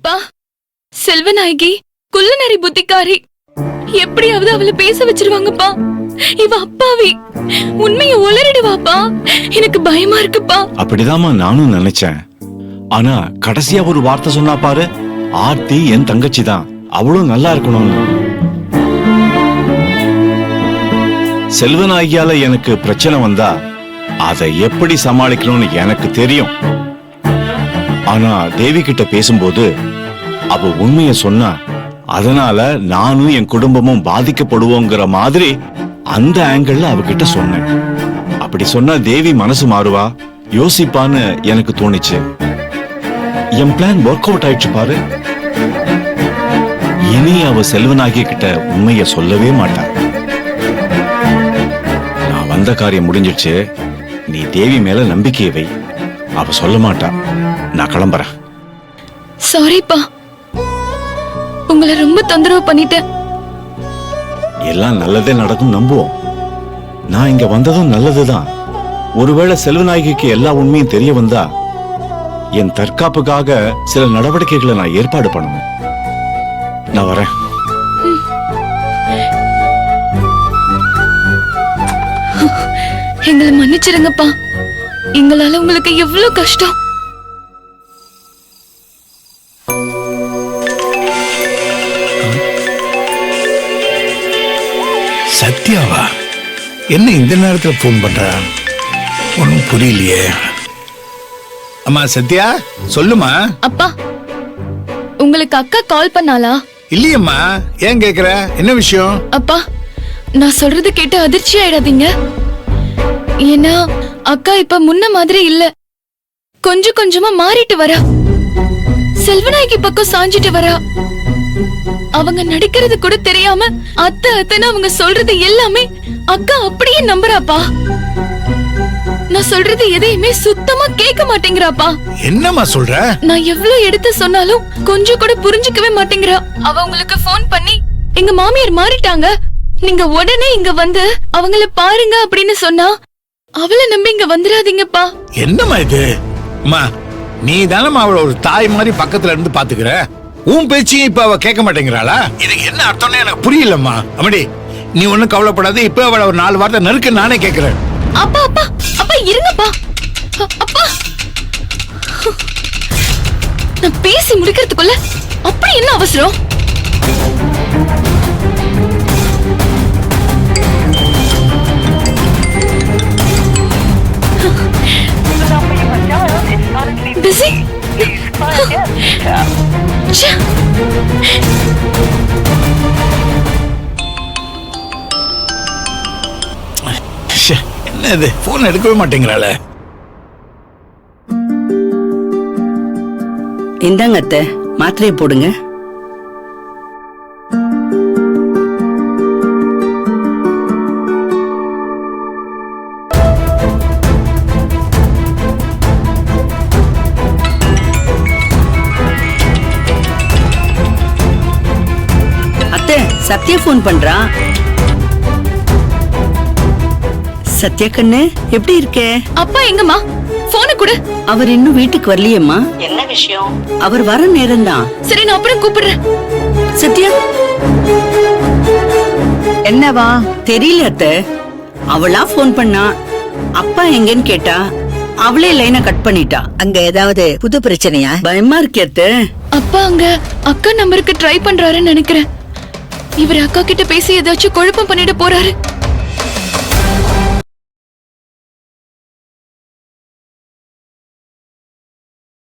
அப்பா, செல்வநாயகி குள்ளநரி புத்திக்காரி. எப்படியாவது அவளை பேச வச்சிருவாங்கப்பா. இவ அப்பாவி, உண்மையை உளறிடுவாப்பா. எனக்கு பயமா இருக்குப்பா. அப்படிதாம்மா நானும் நினைச்சேன். ஆனா கடைசியா ஒரு வார்த்தை சொன்னா பாரு, ஆர்த்தி என் தங்கச்சி தான், அவளும் நல்லா இருக்கணும்னு. செல்வநாயகியால எனக்கு பிரச்சனை வந்தா அதை எப்படி சமாளிக்கணும்னு எனக்கு தெரியும். ஆனா தேவி கிட்ட பேசும்போது அவ உண்மைய சொன்னா, அதனால நானும் என் குடும்பமும் பாதிக்கப்படுவோங்கிற மாதிரி அந்த ஆங்கிள் அவகிட்ட சொன்னேன். அப்படி சொன்னா தேவி மனசு மாறுவா, யோசிப்பான்னு எனக்கு தோணுச்சு. என் பிளான் ஒர்க் அவுட் ஆயிடுச்சு பாரு. இனி அவ செல்வநாயகி கிட்ட உண்மைய சொல்லவே மாட்டா. நான் வந்த காரியம் முடிஞ்சிடுச்சு. நீ தேவி மேல நம்பிக்கையை வை. அவ சொல்ல மாட்டா. நான் கிளம்புறேன். சாரிப்பா, உங்களை ரொம்ப தொந்தரவு பண்ணிட்டேன். எல்லாம் நல்லதே நடக்கும் நம்புவோம். நான் இங்க வந்ததும் நல்லதுதான். ஒருவேளை செல்வநாயகிக்கு எல்லா உண்மையும் தெரிய வந்தா என் தற்காப்புக்காக சில நடவடிக்கைகளை நான் ஏற்பாடு பண்ணணும். நான் வரேன். எங்களை மன்னிச்சிருங்கப்பா. எங்களால உங்களுக்கு எவ்வளவு கஷ்டம். சத்யாவா? என்ன இந்த நேரத்துல போன் பண்றா? ஒன்னும் புரியலையே. அம்மா சத்யா, சொல்லுமா. அப்பா, உங்களுக்கு அக்கா கால் பண்ணாளா? இல்லையம்மா. ஏன் கேக்குற? என்ன விஷயம்? அப்பா, நான் சொல்றது கேட்டு அதிர்ச்சி ஆயிடாதீங்க. ஏன்னா அக்கா இப்ப முன்ன மாதிரி இல்ல. கொஞ்சம் கொஞ்சமா மாறிட்டு வரா. செல்வநாயகி பக்கம் சாஞ்சிட்டு வரா. அவங்க நடிக்கிறது கூட தெரியாம அத்தை அத்தைன்னு அவங்க சொல்றது எல்லாமே அக்கா அப்படியே நம்புறாப்பா. நான் சொல்றது எதையுமே சுத்தமா கேட்க மாட்டேங்கிறாப்பா. என்னம்மா சொல்ற? நான் எவ்வளவு எடுத்து சொன்னாலும் கொஞ்சம் கூட புரிஞ்சுக்கவே மாட்டேங்கிறா. அவ உங்களுக்கு போன் பண்ணி எங்க மாமியார் மாறிட்டாங்க, நீங்க உடனே இங்க வந்து அவங்கள பாருங்க அப்படின்னு சொன்னா அவளை நம்பி இங்க வந்துடாதீங்கப்பா. என்னம்மா இது? அம்மா, நீ தானம்மா அவளை ஒரு தாய் மாதிரி பக்கத்துல இருந்து பாத்துக்கிற. உன் பேச்சையும் இப்ப அவ கேட்க மாட்டேங்கிறாளா? இதுக்கு என்ன அர்த்தம்னு எனக்கு புரியலம்மா. அம்மாடி, நீ ஒண்ணும் கவலைப்படாத. இப்ப அவளை ஒரு 4 வார்த்தை நறுக்கு நானே கேக்குறேன். அப்பா அப்பா அப்பா இருங்கப்பா. அப்பா, நான் பேசி முடிக்கிறதுக்குள்ள அப்படி என்ன அவசரம்? Busy? என்ன இது, போன் எடுக்கவே மாட்டேங்கிறாளே. இந்தாங்க அத்தை, மாத்திரையை போடுங்க. அத்தை, சத்யா போன் பண்றான். சத்யா கண்ணு, எப்படி இருக்கே? அப்பா எங்கம்மா? போனை கொடு. அவர் இன்னும் வீட்டுக்கு வரலையேம்மா. என்ன விஷயம்? அவர் வர நேரம் தான். சரி, நான் அப்புறம் கூப்பிடுறேன். சத்யா, என்னவா தெரியல அத்தை. அவளா போன் பண்ணா, அப்பா எங்கன்னு கேட்டா, அவளே லைனை கட் பண்ணிட்டா. அங்க ஏதாவது புது பிரச்சனையா? பயமா இருக்கே அத்தை. அப்பா அங்க அக்கா நம்பருக்கு ட்ரை பண்றாருன்னு நினைக்கிறேன். இவர் அக்கா கிட்ட பேசி ஏதாச்சும் குழப்பம் பண்ணிட்டு போறாரு.